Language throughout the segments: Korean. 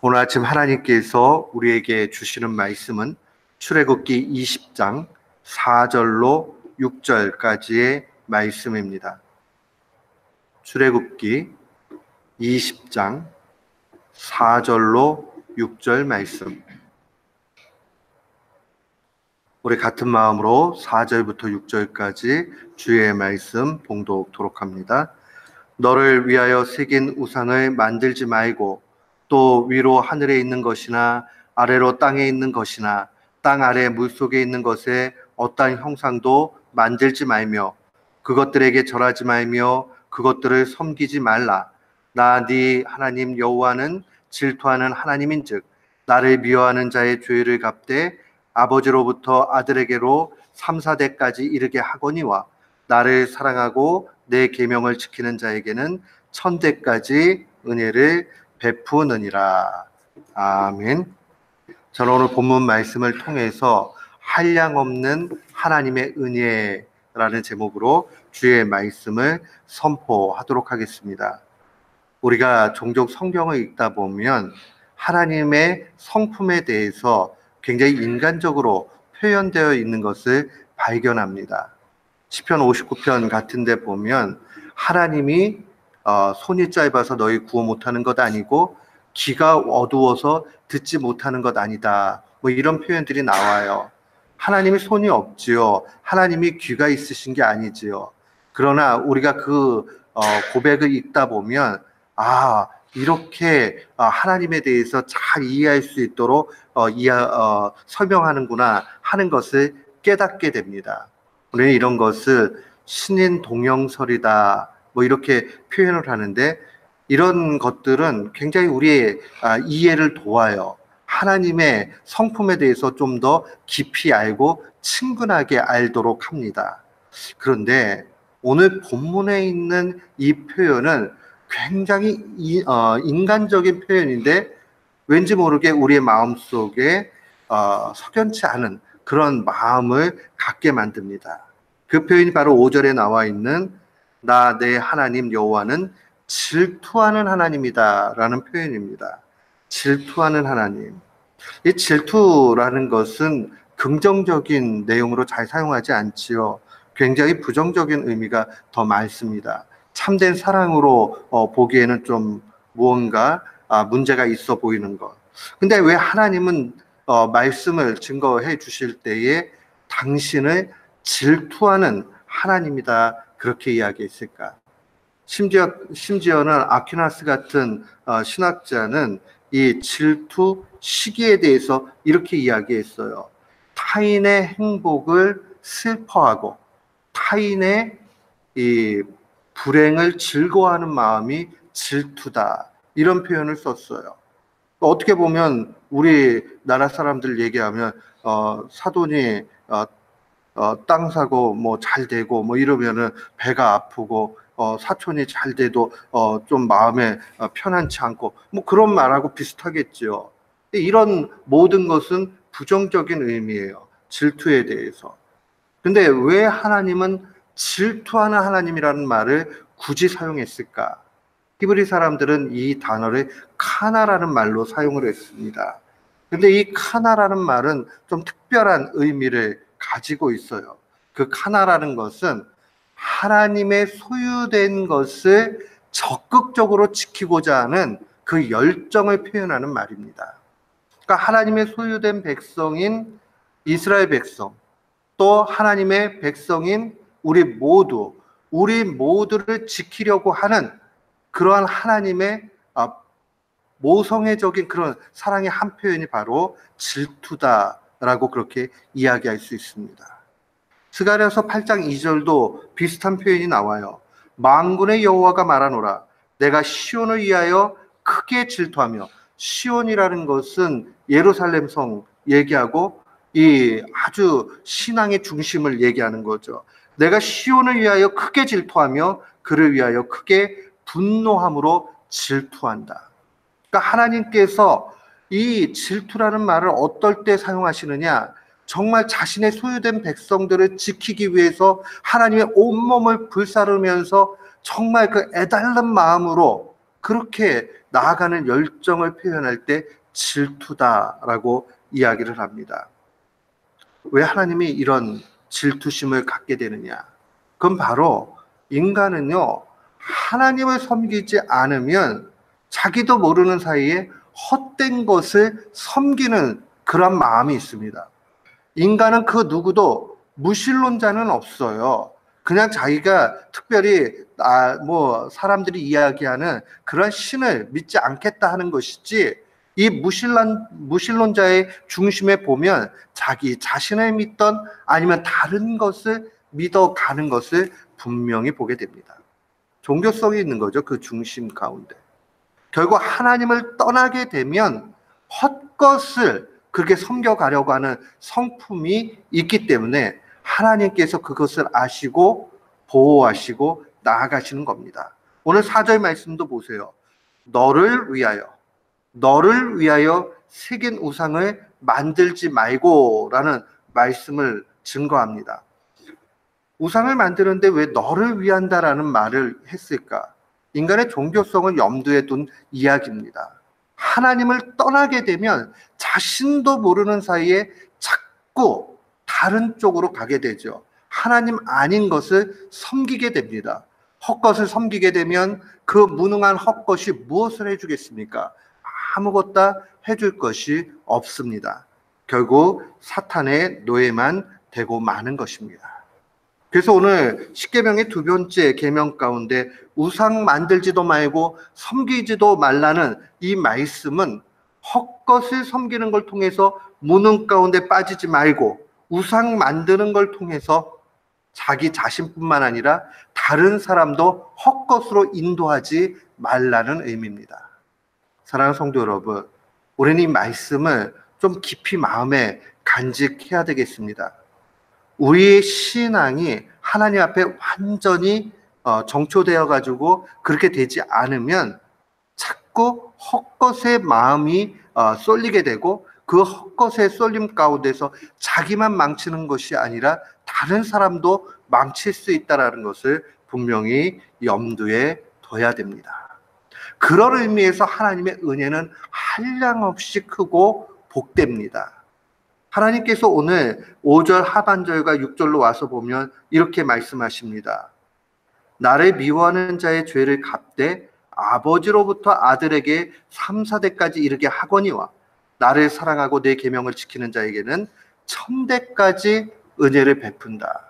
오늘 아침 하나님께서 우리에게 주시는 말씀은 출애굽기 20장 4절로 6절까지의 말씀입니다. 출애굽기 20장 4절로 6절 말씀. 우리 같은 마음으로 4절부터 6절까지 주의 말씀 봉독토록 합니다. 너를 위하여 새긴 우상을 만들지 말고 또 위로 하늘에 있는 것이나 아래로 땅에 있는 것이나 땅 아래 물속에 있는 것에 어떠한 형상도 만들지 말며 그것들에게 절하지 말며 그것들을 섬기지 말라. 나 네 하나님 여호와는 질투하는 하나님인즉 나를 미워하는 자의 죄를 갚되 아버지로부터 아들에게로 3, 4대까지 이르게 하거니와 나를 사랑하고 내 계명을 지키는 자에게는 1000대까지 은혜를 베푸느니라. 아멘. 저는 오늘 본문 말씀을 통해서 한량없는 하나님의 은혜라는 제목으로 주의 말씀을 선포하도록 하겠습니다. 우리가 종종 성경을 읽다 보면 하나님의 성품에 대해서 굉장히 인간적으로 표현되어 있는 것을 발견합니다. 시편 59편 같은 데 보면 하나님이 손이 짧아서 너희 구호 못하는 것 아니고 귀가 어두워서 듣지 못하는 것 아니다. 뭐 이런 표현들이 나와요. 하나님이 손이 없지요. 하나님이 귀가 있으신 게 아니지요. 그러나 우리가 그 고백을 읽다 보면 이렇게 하나님에 대해서 잘 이해할 수 있도록 설명하는구나 하는 것을 깨닫게 됩니다. 우리는 이런 것을 신인 동영설이다 뭐 이렇게 표현을 하는데 이런 것들은 굉장히 우리의 이해를 도와요. 하나님의 성품에 대해서 좀 더 깊이 알고 친근하게 알도록 합니다. 그런데 오늘 본문에 있는 이 표현은 굉장히 인간적인 표현인데 왠지 모르게 우리의 마음속에 석연치 않은 그런 마음을 갖게 만듭니다. 그 표현이 바로 5절에 나와 있는 나 내 하나님 여호와는 질투하는 하나님이다 라는 표현입니다. 질투하는 하나님. 이 질투라는 것은 긍정적인 내용으로 잘 사용하지 않지요. 굉장히 부정적인 의미가 더 많습니다. 참된 사랑으로 보기에는 좀 무언가 문제가 있어 보이는 것. 근데 왜 하나님은 말씀을 증거해 주실 때에 당신을 질투하는 하나님이다 그렇게 이야기했을까? 심지어는 아퀴나스 같은 신학자는 이 질투 시기에 대해서 이렇게 이야기했어요. 타인의 행복을 슬퍼하고 타인의 이 불행을 즐거워하는 마음이 질투다. 이런 표현을 썼어요. 어떻게 보면 우리나라 사람들 얘기하면 사돈이 땅 사고 뭐 잘 되고 뭐 이러면은 배가 아프고 사촌이 잘 돼도 좀 마음에 편안치 않고 뭐 그런 말하고 비슷하겠죠. 이런 모든 것은 부정적인 의미예요. 질투에 대해서. 근데 왜 하나님은 질투하는 하나님이라는 말을 굳이 사용했을까? 히브리 사람들은 이 단어를 카나라는 말로 사용을 했습니다. 근데 이 카나라는 말은 좀 특별한 의미를 가지고 있어요. 그 카나라는 것은 하나님의 소유된 것을 적극적으로 지키고자 하는 그 열정을 표현하는 말입니다. 그러니까 하나님의 소유된 백성인 이스라엘 백성, 또 하나님의 백성인 우리 모두를 지키려고 하는 그러한 하나님의 모성애적인 그런 사랑의 한 표현이 바로 질투다라고 그렇게 이야기할 수 있습니다. 스가랴서 8장 2절도 비슷한 표현이 나와요. 만군의 여호와가 말하노라 내가 시온을 위하여 크게 질투하며, 시온이라는 것은 예루살렘 성 얘기하고 이 아주 신앙의 중심을 얘기하는 거죠. 내가 시온을 위하여 크게 질투하며 그를 위하여 크게 분노함으로 질투한다. 그러니까 하나님께서 이 질투라는 말을 어떨 때 사용하시느냐, 정말 자신의 소유된 백성들을 지키기 위해서 하나님의 온몸을 불사르면서 정말 그 애달른 마음으로 그렇게 나아가는 열정을 표현할 때 질투다라고 이야기를 합니다. 왜 하나님이 이런 질투심을 갖게 되느냐? 그건 바로 인간은요, 하나님을 섬기지 않으면 자기도 모르는 사이에 헛된 것을 섬기는 그런 마음이 있습니다. 인간은 그 누구도 무신론자는 없어요. 그냥 자기가 특별히 사람들이 이야기하는 그런 신을 믿지 않겠다 하는 것이지, 이 무신론자의 중심에 보면 자기 자신을 믿던 아니면 다른 것을 믿어가는 것을 분명히 보게 됩니다. 종교성이 있는 거죠. 그 중심 가운데. 결국 하나님을 떠나게 되면 헛것을 그렇게 섬겨가려고 하는 성품이 있기 때문에 하나님께서 그것을 아시고 보호하시고 나아가시는 겁니다. 오늘 4절 말씀도 보세요. 너를 위하여 새긴 우상을 만들지 말고 라는 말씀을 증거합니다. 우상을 만드는데 왜 너를 위한다라는 말을 했을까? 인간의 종교성을 염두에 둔 이야기입니다. 하나님을 떠나게 되면 자신도 모르는 사이에 자꾸 다른 쪽으로 가게 되죠. 하나님 아닌 것을 섬기게 됩니다. 헛것을 섬기게 되면 그 무능한 헛것이 무엇을 해주겠습니까? 아무것도 해줄 것이 없습니다. 결국 사탄의 노예만 되고 마는 것입니다. 그래서 오늘 십계명의 두 번째 계명 가운데 우상 만들지도 말고 섬기지도 말라는 이 말씀은 헛것을 섬기는 걸 통해서 무능 가운데 빠지지 말고 우상 만드는 걸 통해서 자기 자신뿐만 아니라 다른 사람도 헛것으로 인도하지 말라는 의미입니다. 사랑하는 성도 여러분, 우리는 이 말씀을 좀 깊이 마음에 간직해야 되겠습니다. 우리의 신앙이 하나님 앞에 완전히 정초되어 가지고 그렇게 되지 않으면 자꾸 헛것의 마음이 쏠리게 되고 그 헛것의 쏠림 가운데서 자기만 망치는 것이 아니라 다른 사람도 망칠 수 있다는 것을 분명히 염두에 둬야 됩니다. 그런 의미에서 하나님의 은혜는 한량없이 크고 복됩니다. 하나님께서 오늘 5절 하반절과 6절로 와서 보면 이렇게 말씀하십니다. 나를 미워하는 자의 죄를 갚되 아버지로부터 아들에게 3, 4대까지 이르게 하거니와 나를 사랑하고 내 계명을 지키는 자에게는 1000대까지 은혜를 베푼다.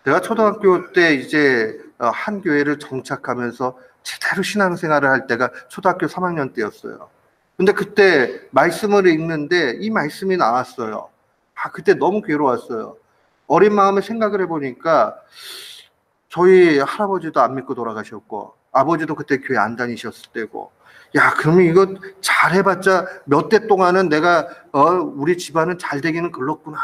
내가 초등학교 때 이제 한 교회를 정착하면서 제대로 신앙생활을 할 때가 초등학교 3학년 때였어요. 근데 그때 말씀을 읽는데 이 말씀이 나왔어요. 그때 너무 괴로웠어요. 어린 마음에 생각을 해보니까 저희 할아버지도 안 믿고 돌아가셨고 아버지도 그때 교회 안 다니셨을 때고, 야, 그러면 이거 잘해봤자 몇 대 동안은 내가 우리 집안은 잘 되기는 글렀구나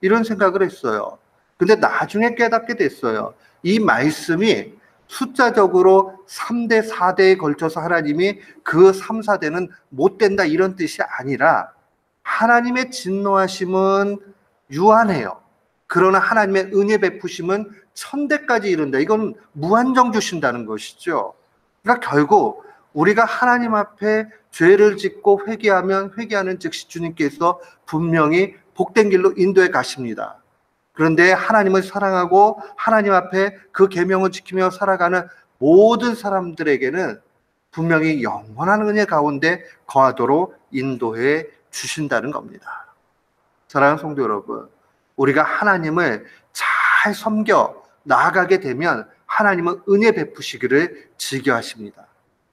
이런 생각을 했어요. 근데 나중에 깨닫게 됐어요. 이 말씀이 숫자적으로 3대, 4대에 걸쳐서 하나님이 그 3, 4대는 못 된다 이런 뜻이 아니라 하나님의 진노하심은 유한해요. 그러나 하나님의 은혜 베푸심은 1000대까지 이른다. 이건 무한정 주신다는 것이죠. 그러니까 결국 우리가 하나님 앞에 죄를 짓고 회개하면 회개하는 즉시 주님께서 분명히 복된 길로 인도해 가십니다. 그런데 하나님을 사랑하고 하나님 앞에 그 계명을 지키며 살아가는 모든 사람들에게는 분명히 영원한 은혜 가운데 거하도록 인도해 주신다는 겁니다. 사랑하는 성도 여러분, 우리가 하나님을 잘 섬겨 나아가게 되면 하나님은 은혜 베푸시기를 즐겨하십니다.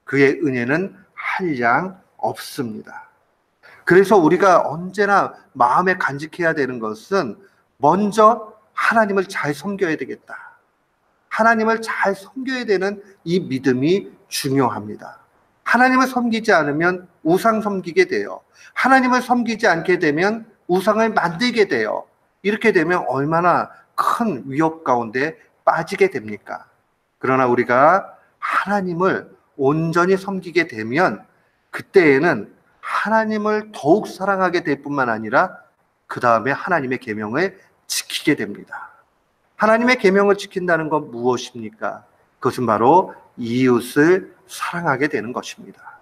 그의 은혜는 한량 없습니다. 그래서 우리가 언제나 마음에 간직해야 되는 것은 먼저 하나님을 잘 섬겨야 되겠다. 하나님을 잘 섬겨야 되는 이 믿음이 중요합니다. 하나님을 섬기지 않으면 우상 섬기게 돼요. 하나님을 섬기지 않게 되면 우상을 만들게 돼요. 이렇게 되면 얼마나 큰 위협 가운데 빠지게 됩니까? 그러나 우리가 하나님을 온전히 섬기게 되면 그때에는 하나님을 더욱 사랑하게 될 뿐만 아니라 그 다음에 하나님의 계명을 지키게 됩니다. 하나님의 계명을 지킨다는 건 무엇입니까? 그것은 바로 이웃을 사랑하게 되는 것입니다.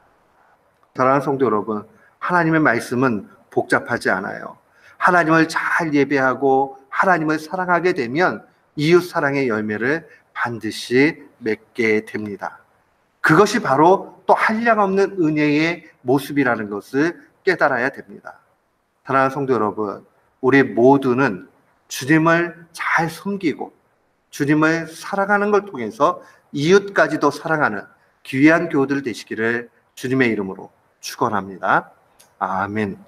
사랑하는 성도 여러분, 하나님의 말씀은 복잡하지 않아요. 하나님을 잘 예배하고 하나님을 사랑하게 되면 이웃 사랑의 열매를 반드시 맺게 됩니다. 그것이 바로 또 한량없는 은혜의 모습이라는 것을 깨달아야 됩니다. 사랑하는 성도 여러분, 우리 모두는 주님을 잘 섬기고 주님을 사랑하는 걸 통해서 이웃까지도 사랑하는 귀한 교우들 되시기를 주님의 이름으로 축원합니다. 아멘.